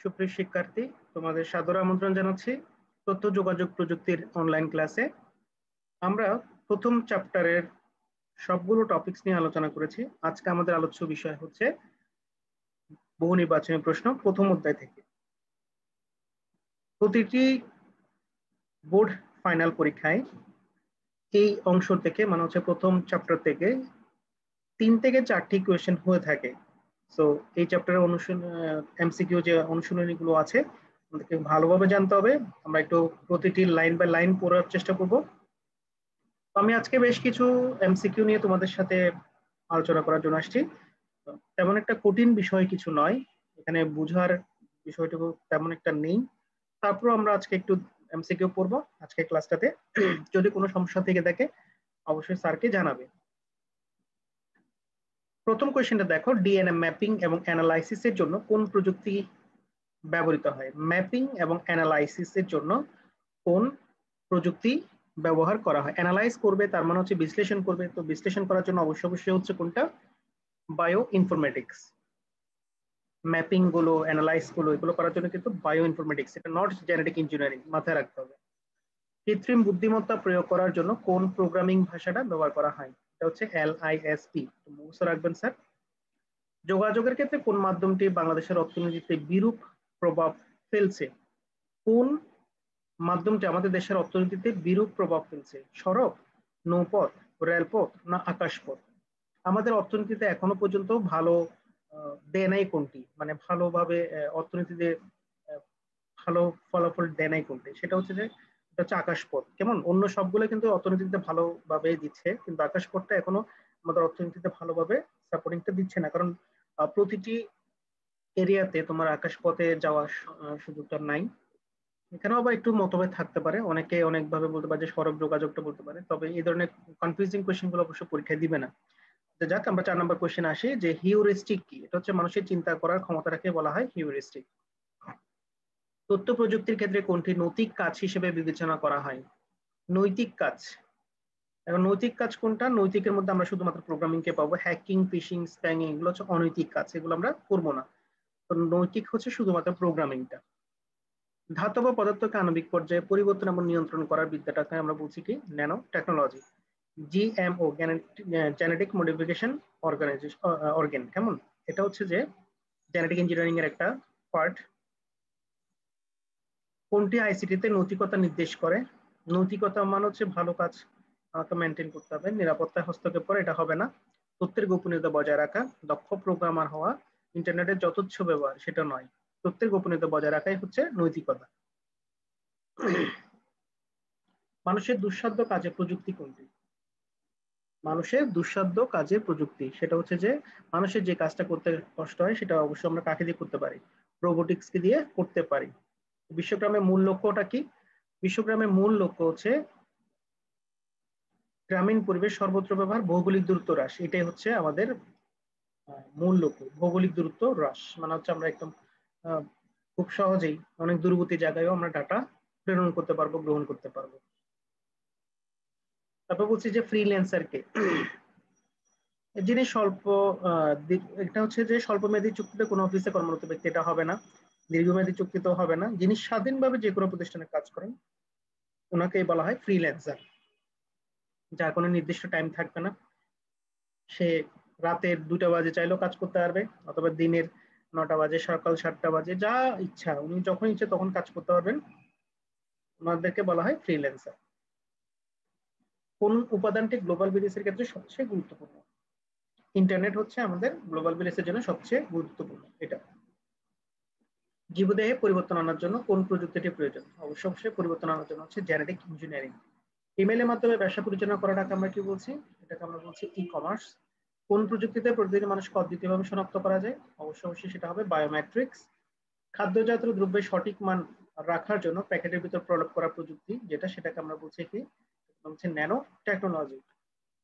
সুপ্রিয় শিক্ষার্থী, তোমাদের সাদর আমন্ত্রণ জানাচ্ছি তথ্য যোগাযোগ প্রযুক্তির অনলাইন ক্লাসে। আমরা প্রথম চ্যাপ্টারের সবগুলো টপিকস নিয়ে আলোচনা করেছি। আজকে আমাদের আলোচ্য বিষয় হচ্ছে বহু নির্বাচনী প্রশ্ন প্রথম অধ্যায় থেকে। প্রতিটি বোর্ড ফাইনাল পরীক্ষায় এই অংশ থেকে মানে হচ্ছে প্রথম চ্যাপ্টার থেকে 3 থেকে 4টি কোয়েশ্চেন হয়ে থাকে। সো এই চ্যাপ্টারের এমসিকিউ যে অনুশীলনীগুলো আছে আমাদেরকে ভালোভাবে জানতে হবে। আমরা একটু প্রতিটি লাইন বাই লাইন পড়ার চেষ্টা করব। আমি আজকে বেশ কিছু এমসিকিউ নিয়ে তোমাদের সাথে আলোচনা করার জন্য আসছি। তেমন একটা কঠিন বিষয় কিছু নয়, এখানে বুঝার বিষয়টুকু তেমন একটা নেই। তারপর আমরা আজকে একটু এমসিকিউ পড়বো আজকে ক্লাসটাতে। যদি কোনো সমস্যা থেকে থাকে অবশ্যই স্যারকে জানাবে। প্রথম কোয়েশ্চেনটা দেখো, ডিএনএ ম্যাপিং এবং অ্যানালাইসিসের জন্য কোন প্রযুক্তি ব্যবহৃত হয়? ম্যাপিং এবং অ্যানালাইসিসের জন্য কোন প্রযুক্তি ব্যবহার করা হয়? অ্যানালাইজ করবে তার মানে হচ্ছে বিশ্লেষণ করবে, তো বিশ্লেষণ করার জন্য অবশ্যই হচ্ছে কোনটা? Bio informatics. ম্যাপিং গুলো অ্যানালাইজ গুলো এগুলো করার জন্য কিন্তু বায়ো ইনফরমেটিক্স, এটা নট জেনেটিক ইঞ্জিনিয়ারিং, মাথায় রাখতে হবে। কৃত্রিম বুদ্ধিমত্তা প্রয়োগ করার জন্য কোন প্রোগ্রামিং ভাষাটা ব্যবহার করা হয়? এটা হচ্ছে LISP, মুখস্থ রাখবেন স্যার। যোগাযোগের ক্ষেত্রে কোন মাধ্যমটি বাংলাদেশের অর্থনীতিতে বিরূপ প্রভাব ফেলছে? কোন মাধ্যমটি আমাদের দেশের অর্থনীতিতে বিরূপ প্রভাব ফেলছে? সড়ক, নৌপথ, রেলপথ না আকাশপথ? আমাদের অর্থনীতিতে এখনো পর্যন্ত ভালো দেয় নাই কোনটি, মানে ভালোভাবে অর্থনীতিতে ভালো ফলাফল দেয় নাই কোনটি? সেটা হচ্ছে যে এটা হচ্ছে আকাশপথ। কেমন, অন্য সবগুলো কিন্তু অর্থনীতিতে ভালোভাবে দিচ্ছে, কিন্তু আকাশপথটা এখনো আমাদের অর্থনীতিতে ভালোভাবে সাপোর্টিংটা দিচ্ছে না, কারণ প্রতিটি এরিয়াতে তোমার আকাশপথে যাওয়ার সুযোগটা নাই। এখানেও আবার একটু মতভেদ থাকতে পারে, অনেকে অনেকভাবে বলতে পারে যে সড়ক যোগাযোগটা বলতে পারে, তবে এই ধরনের কনফিউজিং কোয়েশ্চেন গুলো অবশ্যই পরীক্ষায় দিবে না। যাক, আমরা 4 নম্বর কোয়েশ্চেন আসি যে হিউরিস্টিক কি? এটা হচ্ছে মানুষের চিন্তা করার ক্ষমতাটাকে বলা হয় হিউরিস্টিক। তথ্য প্রযুক্তির ক্ষেত্রে কোনটি নৈতিক কাজ হিসেবে বিবেচনা করা হয়? নৈতিক কাজ। এখন নৈতিক কাজ কোনটা? নৈতিকের মধ্যে আমরা শুধুমাত্র প্রোগ্রামিং কে পাবো, হ্যাকিং, ফিশিং, স্প্যামিং এগুলো হচ্ছে অনৈতিক কাজ, এগুলো আমরা করবো না। তো নৈতিক হচ্ছে শুধুমাত্র প্রোগ্রামিংটা। ধাতব পদার্থকে আণবিক পর্যায়ে পরিবর্তন এবং নিয়ন্ত্রণ করার বিদ্যাটাকে আমরা বলছি কি? Nano technology. GMO, genetic modification organ, কেমন, এটা হচ্ছে যে জেনেটিক ইঞ্জিনিয়ারিং এর একটা পার্ট। কোনটি আইসিটিতে নৈতিকতা নির্দেশ করে? নৈতিকতা মানে হচ্ছে ভালো কাজ আমাকে মেনটেন করতে হবে, নিরাপত্তায় হস্তক্ষেপ করে এটা হবে না, তথ্যের গোপনীয়তা বজায় রাখা, দক্ষ প্রোগ্রামার হওয়া, ইন্টারনেটের যথেচ্ছ ব্যবহার সেটা নয়, তথ্যের গোপনীয়তা বজায় রাখাই হচ্ছে নৈতিকতা। মানুষের দুঃসাধ্য কাজে প্রযুক্তি কোনটি? মানুষের দুঃসাধ্য কাজের প্রযুক্তি সেটা হচ্ছে যে মানুষের যে কাজটা করতে কষ্ট হয় সেটা অবশ্যই আমরা কাকে দিয়ে করতে পারি? রোবোটিক্সকে দিয়ে করতে পারি। বিশ্বগ্রামের মূল লক্ষ্যটা কি? বিশ্বগ্রামের মূল লক্ষ্য হচ্ছে গ্রামীণ পরিবেশ সর্বত্র ব্যবহার, ভৌগোলিক দূরত্ব হ্রাস, এটাই হচ্ছে আমাদের মূল লক্ষ্য। ভৌগোলিক দূরত্ব হ্রাস মানে হচ্ছে আমরা একদম খুব সহজেই অনেক দূরবর্তী জায়গায়ও আমরা ডাটা প্রেরণ করতে পারবো, গ্রহণ করতে পারবো। তারপর বলছি যে ফ্রিল্যান্সারকে, যিনি এটা হচ্ছে যে স্বল্পমেয়াদী চুক্তিতে কোনো অফিসে কর্মরত ব্যক্তি, এটা হবে না। দীর্ঘমেয়াদী চুক্তিতেও হবে না। যিনি স্বাধীনভাবে যে কোনো প্রতিষ্ঠানে কাজ করেন ওনাকেই বলা হয় ফ্রিল্যান্সার, যার কোনো নির্দিষ্ট টাইম থাকবে না। সে রাতের 2টা বাজে চাইলেও কাজ করতে পারবে, অথবা দিনের 9টা বাজে, সকাল 7টা বাজে, যা ইচ্ছা উনি যখন ইচ্ছে তখন কাজ করতে পারবেন। ওনাদেরকে বলা হয় ফ্রিল্যান্সার। কোন উপাদানটি গ্লোবাল বিজনেসের ক্ষেত্রে সবচেয়ে গুরুত্বপূর্ণ? ইন্টারনেট হচ্ছে আমাদের গ্লোবাল বিজনেসের জন্য সবচেয়ে গুরুত্বপূর্ণ। এটা জীবদেহে পরিবর্তন আনার জন্য কোন প্রযুক্তিটি প্রয়োজন? অবশ্যই পরিবর্তন আনার জন্য হচ্ছে জেনেটিক ইঞ্জিনিয়ারিং। ইমেইলের মাধ্যমে ব্যবসা পরিচালনা করাটাকে আমরা কি বলছি? এটাকে আমরা বলছি ই কমার্স। কোন প্রযুক্তিতে প্রতিদিন মানুষকে অদ্বিতীয়ভাবে শনাক্ত করা যায়? অবশ্যই সেটা হবে বায়োমেট্রিক্স। খাদ্যজাত দ্রব্যের সঠিক মান রাখার জন্য প্যাকেটের ভিতর প্রয়োগ করা প্রযুক্তি যেটা, সেটাকে আমরা বলছি কি? হচ্ছে ন্যানো টেকনোলজি।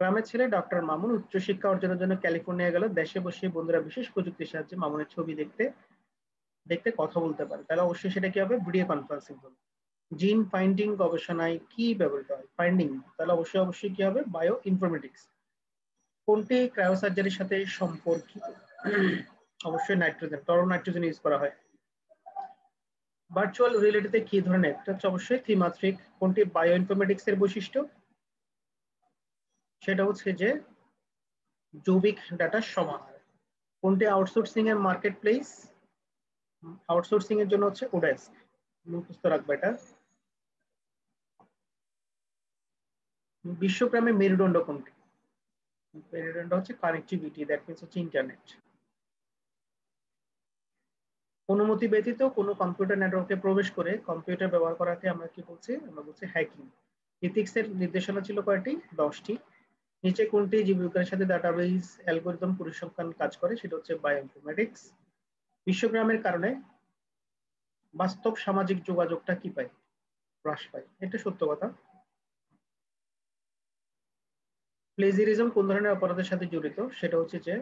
গ্রামের ছেলে ডক্টর মামুন উচ্চশিক্ষা অর্জনের জন্য ক্যালিফোর্নিয়া গেল। দেশে বসে বন্ধুরা বিশেষ প্রযুক্তির সাহায্যে মামুনের ছবি দেখতে দেখতে কথা বলতে পারে, তাহলে অবশ্যই সেটা কি হবে? ভিডিও কনফারেন্সিং হবে। জিন ফাইন্ডিং গবেষণায় কি ব্যবহৃত হয়? ফাইন্ডিং, তাহলে অবশ্যই কি হবে? Bio informatics. কোনটি ক্রায়োসার্জারির সাথে সম্পর্কিত? অবশ্যই নাইট্রোজেন, তরল নাইট্রোজেন ইউজ করা হয়। ভার্চুয়াল রিয়েলিটিতে কি ধরনের? এটা হচ্ছে অবশ্যই ত্রিমাত্রিক। কোনটি বায়ো ইনফরমেটিক্স এর বৈশিষ্ট্য? সেটা হচ্ছে যে জৈবিক ডাটার সমাহার। কোনটি আউটসোর্সিং এর মার্কেট প্লেস? আউটসোর্সিং এর জন্য হচ্ছে ওডেস্ক। মুখস্থ রাখবে এটা। বিশ্বগ্রামে মেরুদণ্ড কোনটি? মেরুদণ্ড হচ্ছে কানেক্টিভিটি, দ্যাট মিন্স হচ্ছে ইন্টারনেট। অনুমতি ব্যতীত কোনো কম্পিউটার নেটওয়ার্কে প্রবেশ করে কম্পিউটার ব্যবহার করাকে আমরা কি বলছি? আমরা বলছি হ্যাকিং। ইথিক্স এর নির্দেশনা ছিল কয়টি? 10টি। নিচে কোনটি জীববিজ্ঞানের সাথে ডাটাবেজ অ্যালগরিদম পরিসংখ্যান কাজ করে? সেটা হচ্ছে বায়োইনফরমেটিক্স। বিশ্বগ্রামের কারণে বাস্তব সামাজিক যোগাযোগটা কি পায়? হ্রাস পায়। এটা সত্য কথা। প্লেজিয়ারিজম কোন ধরনের অপরাধের সাথে জড়িত? সেটা হচ্ছে যে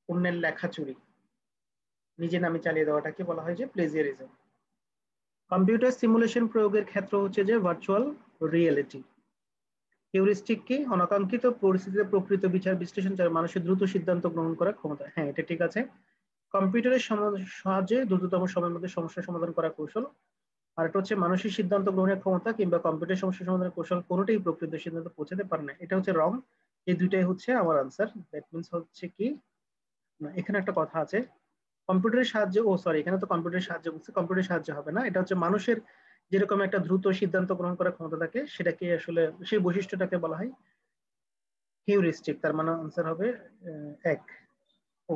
অন্যের লেখা চুরি, নিজে নামে চালিয়ে দেওয়াটাকে বলা হয় যে প্লেজিয়ারিজম। কম্পিউটার সিমুলেশন প্রয়োগের ক্ষেত্র হচ্ছে যে ভার্চুয়াল রিয়েলিটি। হিউরিস্টিক কি? অনাকাঙ্ক্ষিত পরিস্থিতিতে প্রকৃত বিচার বিশ্লেষণ ছাড়া মানুষের দ্রুত সিদ্ধান্ত গ্রহণ করার ক্ষমতা। হ্যাঁ, এটা ঠিক আছে। কম্পিউটারের সাহায্যে দ্রুততম সময়ের মধ্যে সমস্যার সমাধান করার কৌশল। আর এটা হচ্ছে মানুষের সিদ্ধান্ত গ্রহণের ক্ষমতা কিংবা কম্পিউটার সমস্যা সমাধানের কৌশল কোনোটাই প্রকৃত সিদ্ধান্ত পৌঁছাতে পারে না। এটা হচ্ছে রং। এই দুইটাই হচ্ছে আমার আনসার। দ্যাট মিন্স হচ্ছে কি, এখানে একটা কথা আছে, কম্পিউটারের সাহায্যে, এখানে তো কম্পিউটারের সাহায্যে বলছে, কম্পিউটারের সাহায্যে হবে না। এটা হচ্ছে মানুষের যেরকম একটা দ্রুত সিদ্ধান্ত গ্রহণ করার ক্ষমতা থাকে, সেটাকে আসলে সেই বৈশিষ্ট্যটাকে বলা হয় হিউরিস্টিক। তার মানে আনসার হবে এক।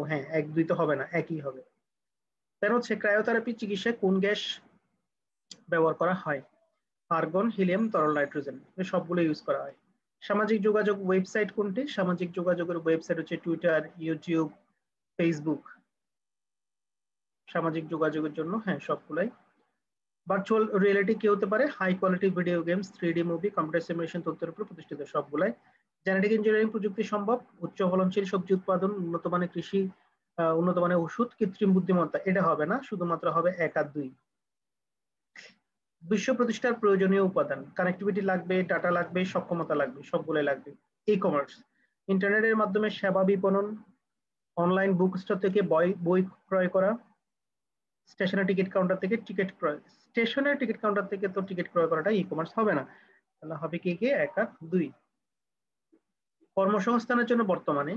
হ্যাঁ, 1 2 তো হবে না, একই হবে। তার হচ্ছে ক্রায়োথেরাপি চিকিৎসায় কোন গ্যাস ব্যবহার করা হয়? আর্গন, হিলিয়াম, তরল নাইট্রোজেন। সবগুলো ইউজ করা হয়। সামাজিক যোগাযোগ ওয়েবসাইট কোনটি? সামাজিক যোগাযোগের ওয়েবসাইট হচ্ছে টুইটার, ইউটিউব, ফেসবুক। সামাজিক যোগাযোগের জন্য হ্যাঁ সবগুলাই। ভার্চুয়াল রিয়েলিটি কি হতে পারে? High quality video games, 3D movie, computer simulation তথ্যের উপর প্রতিষ্ঠিত সবগুলাই। জেনেটিক ইঞ্জিনিয়ারিং প্রযুক্তি সম্ভব। উচ্চ ফলনশীল সবজি উৎপাদন, উন্নত মানের কৃষি, উন্নত মানের ওষুধ, কৃত্রিম বুদ্ধিমত্তা। এটা হবে না, শুধুমাত্র হবে 1 আর 2। বিশ্ব প্রতিষ্ঠার প্রয়োজনীয় উপাদান। কানেক্টিভিটি লাগবে, ডাটা লাগবে, সক্ষমতা লাগবে, সবগুলোই লাগবে। ই কমার্স, ইন্টারনেটের মাধ্যমে সেবা বিপণন, অনলাইন বুক স্টোর থেকে বই ক্রয় করা, স্টেশনের টিকিট কাউন্টার থেকে টিকিট ক্রয়। স্টেশনের টিকিট কাউন্টার থেকে তো টিকিট ক্রয় করাটা ই কমার্স হবে না। তাহলে হবে কি 1 আর 2। কর্মসংস্থানের জন্য বর্তমানে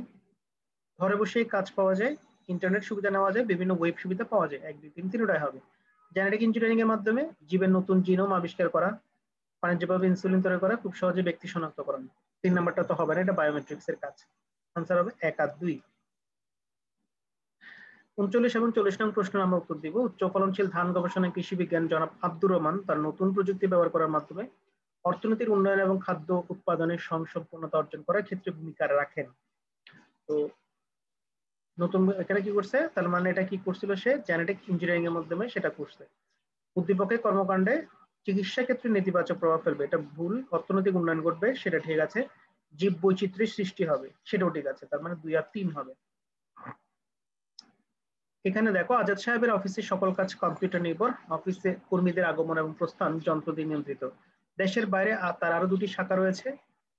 ঘরে বসেই কাজ পাওয়া যায়, ইন্টারনেট সুবিধা নেওয়া যায়, বিভিন্ন ওয়েব সুবিধা পাওয়া যায়। 1 2 3 3টাই হবে। জেনেটিক ইঞ্জিনিয়ারিং এর মাধ্যমে জীবের নতুন জিনোম আবিষ্কার করা, বাণিজ্যিকভাবে ইনসুলিন তৈরি করা, খুব সহজে ব্যক্তি শনাক্তকরণ। 3 নাম্বারটা তো হবে না, এটা বায়োমেট্রিক্স এর কাজ। আনসার হবে 1 আর 2। 39 এবং 40 নং প্রশ্নের আমরা উত্তর দিব। উচ্চ ফলনশীল ধান গবেষণা কৃষি বিজ্ঞান জনাব আব্দুর রহমান তার নতুন প্রযুক্তি ব্যবহার করার মাধ্যমে অর্থনীতির উন্নয়ন এবং খাদ্য উৎপাদনের স্বয়ংসম্পূর্ণতা অর্জন করার ক্ষেত্রে ভূমিকা রাখেন। তো নতুন এখানে কি করছে? তার মানে এটা কি করছিল? সে জেনেটিক ইঞ্জিনিয়ারিং এর মাধ্যমে সেটা করছে। উদ্দীপকের কর্মকাণ্ডে চিকিৎসা ক্ষেত্রে নেতিবাচক প্রভাব ফেলবে, এটা ভুল। অর্থনৈতিক উন্নয়ন ঘটবে, সেটা ঠিক আছে। জীব বৈচিত্র্যের সৃষ্টি হবে, সেটাও ঠিক আছে। তার মানে 2 আর 3 হবে। এখানে দেখো, আজাদ সাহেবের অফিসে সকল কাজ কম্পিউটার নির্ভর। অফিসে কর্মীদের আগমন এবং প্রস্থান যন্ত্র দিয়ে নিয়ন্ত্রিত। দেশের বাইরে তার আরো 2টি শাখা রয়েছে।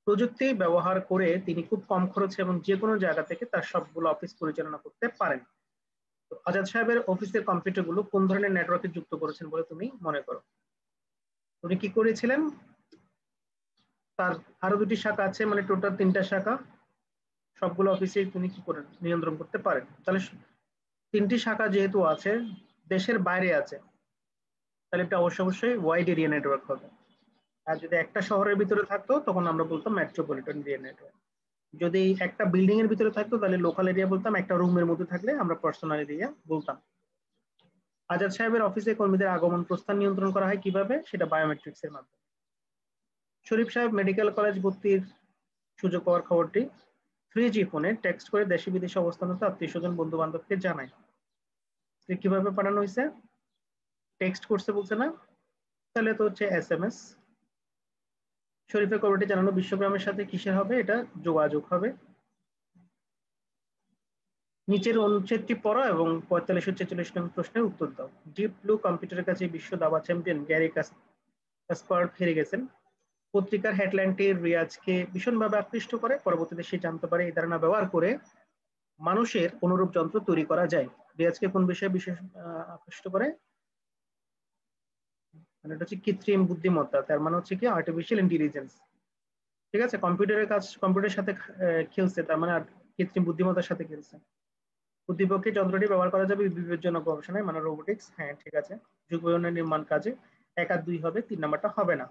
প্রযুক্তি ব্যবহার করে তিনি খুব কম খরচে এবং যে কোনো জায়গা থেকে তার সবগুলো অফিস পরিচালনা করতে পারেন। আজাদ সাহেবের অফিসের কম্পিউটার গুলো কোন ধরনের নেটওয়ার্কে যুক্ত করেছেন বলে তুমি মনে করো? উনি কি করেছিলেন? তার আরো 2টি শাখা আছে, মানে টোটাল 3টা শাখা। সবগুলো অফিসে তিনি কি করেন? নিয়ন্ত্রণ করতে পারেন। তাহলে 3টি শাখা যেহেতু আছে, দেশের বাইরে আছে, তাহলে এটা অবশ্যই ওয়াইড এরিয়া নেটওয়ার্ক হবে। আর যদি একটা শহরের ভিতরে থাকতো তখন আমরা বলতাম মেট্রোপলিটন এরিয়া নেটওয়ার্ক। যদি একটা বিল্ডিং এর ভিতরে থাকতো তাহলে লোকাল এরিয়া বলতাম। একটা রুমের মধ্যে থাকলে আমরা পার্সোনাল এরিয়া বলতাম। আজাদ সাহেবের অফিসে কর্মীদের আগমন প্রস্থান নিয়ন্ত্রণ করা হয় কিভাবে? সেটা বায়োমেট্রিক্স এর মাধ্যমে। শরীফ সাহেব মেডিকেল কলেজ ভর্তির সুযোগ পাওয়ার খবরটি 3G ফোনে টেক্সট করে দেশে বিদেশে অবস্থানরত আত্মীয় স্বজন বন্ধু বান্ধবকে জানায়। কিভাবে পাঠানো হয়েছে? টেক্সট করছে বলছে না, তাহলে তো হচ্ছে SMS। শরীফের খবরটি জানানো বিশ্বগ্রামের সাথে কিসের হবে? এটা যোগাযোগ হবে। নিচের অনুচ্ছেদটি পড়ো এবং 45 ও 46 নং প্রশ্নের উত্তর দাও। ডিপ ব্লু কম্পিউটারের কাছে বিশ্ব দাবা চ্যাম্পিয়ন গ্যারি কাসপারভ হেরে গেছেন। পত্রিকার হেডলাইনটি রিয়াজকে ভীষণভাবে আকৃষ্ট করে। পরবর্তীতে সে জানতে পারে এই ধারণা ব্যবহার করে মানুষের অনুরূপ যন্ত্র তৈরি করা যায়। রিয়াজকে কোন বিষয়ে বিশেষ আকৃষ্ট করে? মানে এটা হচ্ছে কৃত্রিম বুদ্ধিমত্তা, তার মানে হচ্ছে কি আর্টিফিশিয়াল ইন্টেলিজেন্স। ঠিক আছে, কম্পিউটারের কাজ কম্পিউটারের সাথে খেলছে, তার মানে কৃত্রিম বুদ্ধিমত্তার সাথে খেলছে। প্রতিপক্ষে যন্ত্রটি ব্যবহার করা যাবে বিপজ্জনক গবেষণায়, মানে রোবোটিক্স। হ্যাঁ ঠিক আছে। যুগায়নের নির্মাণ কাজে 1 আর 2 হবে, 3 নাম্বারটা হবে না।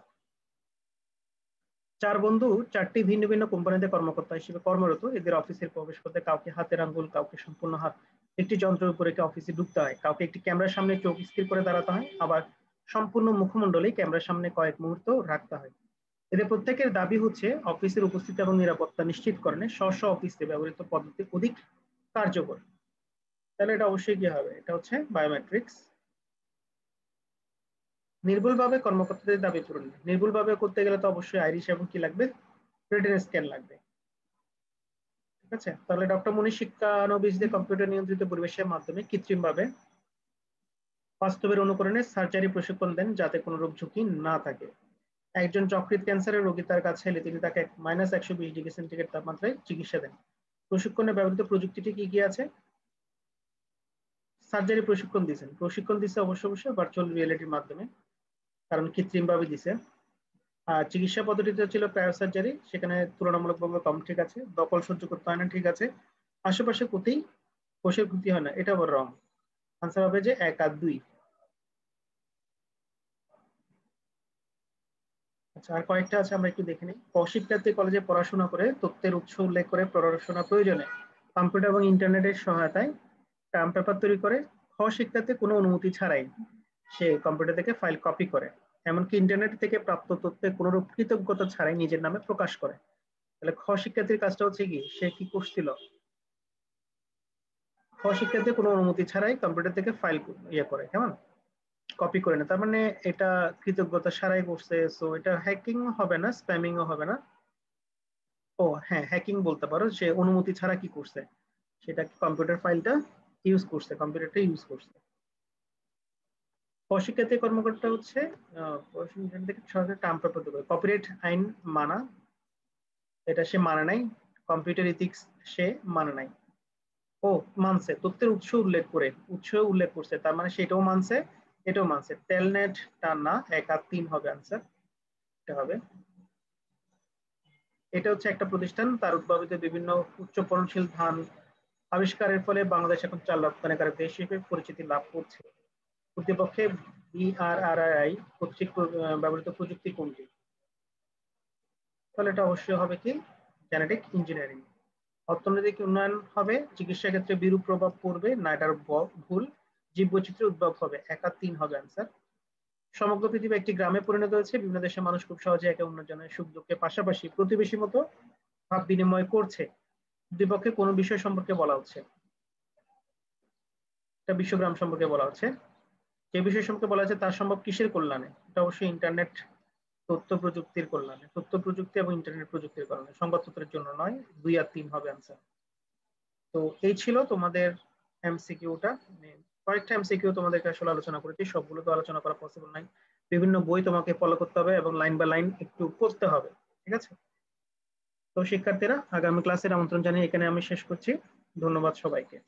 4 বন্ধু 4টি ভিন্ন ভিন্ন কোম্পানিতে কর্মকর্তা হিসেবে কর্মরত। এদের অফিসের প্রবেশ করতে কাউকে হাতের আঙ্গুল, কাউকে সম্পূর্ণ হাত একটি যন্ত্রের উপরে অফিসে ঢুকতে হয়, কাউকে একটি ক্যামেরার সামনে চোখ স্থির করে দাঁড়াতে হয়, আবার সম্পূর্ণ মুখমণ্ডলেই ক্যামেরার সামনে কয়েক মুহূর্ত রাখতে হয়। এদের প্রত্যেকের দাবি হচ্ছে অফিসের উপস্থিতি এবং নিরাপত্তা নিশ্চিতকরণে স্ব অফিসে ব্যবহৃত পদ্ধতি অধিক কার্যকর। তাহলে এটা অবশ্যই কি হবে, এটা হচ্ছে বায়োমেট্রিক্স। নির্ভুলভাবে কর্মকর্তাদের দাবি পূরণ, নির্ভুলভাবে করতে গেলে তো অবশ্যই আইরিশ এবং কি লাগবে, রেটিনা স্ক্যান লাগবে। ঠিক আছে, তাহলে ডক্টর মুনি শিক্ষানবিশদের কম্পিউটার নিয়ন্ত্রিত পরিবেশের মাধ্যমে কৃত্রিমভাবে বাস্তবের অনুকরণে সার্জারি প্রশিক্ষণ দেন যাতে কোনো রোগ ঝুঁকি না থাকে। একজন যকৃৎ ক্যান্সারের রোগী তার কাছে এলে তিনি তাকে -120°C তাপমাত্রায় চিকিৎসা দেন। প্রশিক্ষণে ব্যবহৃত প্রযুক্তিটি কি কি আছে? সার্জারি প্রশিক্ষণ দিয়েছেন, প্রশিক্ষণ দিচ্ছে অবশ্যই ভার্চুয়াল রিয়েলিটির মাধ্যমে, কারণ কৃত্রিম ভাবে দিছে। আর চিকিৎসা পদ্ধতিটা ছিল ক্রায়ো সার্জারি, সেখানে তুলনামূলকভাবে কম। ঠিক আছে, দখল সহ্য করতে হয় না। ঠিক আছে, আশেপাশে কোথায় কোষের ক্ষতি হয় না, এটা আবার রং। আনসার হবে যে 1 আর 2। আচ্ছা, আর কয়েকটা আছে, আমরা একটু দেখে নিই। শিক্ষার্থী কলেজে পড়াশোনা করে তথ্যের উৎস উল্লেখ করে পড়াশোনা প্রয়োজনে কম্পিউটার এবং ইন্টারনেটের সহায়তায় টার্ম পেপার তৈরি করে। শিক্ষার্থী কোনো অনুমতি ছাড়াই সে কম্পিউটার থেকে ফাইল কপি করে, এমনকি ইন্টারনেট থেকে প্রাপ্ত তথ্যে কোনো কৃতজ্ঞতা ছাড়াই নিজের নামে প্রকাশ করে। তাহলে শিক্ষার্থীর কাজটা হচ্ছে কি, সে কি করছিল? শিক্ষার্থী কোনো অনুমতি ছাড়াই কম্পিউটার থেকে ফাইল করে, কেমন কপি করে না, তার মানে এটা কৃতজ্ঞতা ছাড়াই করছে। সো এটা হ্যাকিং হবে না, স্প্যামিংও হবে না। ও হ্যাঁ, হ্যাকিং বলতে পারো, সে অনুমতি ছাড়া কি করছে, সেটা কম্পিউটার ফাইলটা ইউজ করছে, কম্পিউটারটা ইউজ করছে। অশিক্ষার্থী কর্মকর্তা হচ্ছে সরকারের টার্ম পেপার দেবে, কপিরাইট আইন মানা, এটা সে মানে নাই। কম্পিউটার ইথিক্স সে মানে নাই। ও মানছে, তথ্যের উৎস উল্লেখ করে, উৎস উল্লেখ করছে, তার মানে সেটাও মানছে, এটাও মানছে। টেলনেট টা না, 1 আর 3 হবে আনসার, এটা হবে। এটা হচ্ছে একটা প্রতিষ্ঠান, তার উদ্ভাবিত বিভিন্ন উচ্চ ফলনশীল ধান আবিষ্কারের ফলে বাংলাদেশ এখন চাল রপ্তানিকারক দেশ হিসেবে পরিচিতি লাভ করছে। প্রতিপক্ষে BRRI কর্তৃক ব্যবহৃত প্রযুক্তি কোনটি? তাহলে এটা অবশ্যই হবে কি, জেনেটিক ইঞ্জিনিয়ারিং। অর্থনৈতিক উন্নয়ন হবে, চিকিৎসা ক্ষেত্রে বিরূপ প্রভাব পড়বে না, এটার ভুল। জীববৈচিত্র্যের উদ্ভব হবে, 1 আর 3 হবে আনসার। সমগ্র পৃথিবী একটি গ্রামে পরিণত হয়েছে, বিভিন্ন দেশের মানুষ খুব সহজে একে অন্যজনের সুখ দুঃখের পাশাপাশি প্রতিবেশী মতো ভাব বিনিময় করছে। দুই কোন বিষয় সম্পর্কে বলা হচ্ছে? এটা বিশ্বগ্রাম সম্পর্কে বলা হচ্ছে। যে বিষয় সম্পর্কে বলা হচ্ছে তার সম্ভব কিসের কল্যাণে? এটা অবশ্যই ইন্টারনেট তথ্য প্রযুক্তির কল্যাণে, তথ্য প্রযুক্তি এবং ইন্টারনেট প্রযুক্তির কারণে, সংবাদপত্রের জন্য নয়। 2 আর 3 হবে আনসার। তো এই ছিল তোমাদের এমসিকিউটা। কয়েকটা এমসিকিউ তোমাদেরকে আসলে আলোচনা করেছি, সবগুলো তো আলোচনা করা পসিবল নাই। বিভিন্ন বই তোমাকে ফলো করতে হবে এবং লাইন বাই লাইন একটু পড়তে হবে। ঠিক আছে, তো শিক্ষার্থীরা আগামী ক্লাসের আমন্ত্রণ জানিয়ে এখানে আমি শেষ করছি। ধন্যবাদ সবাইকে।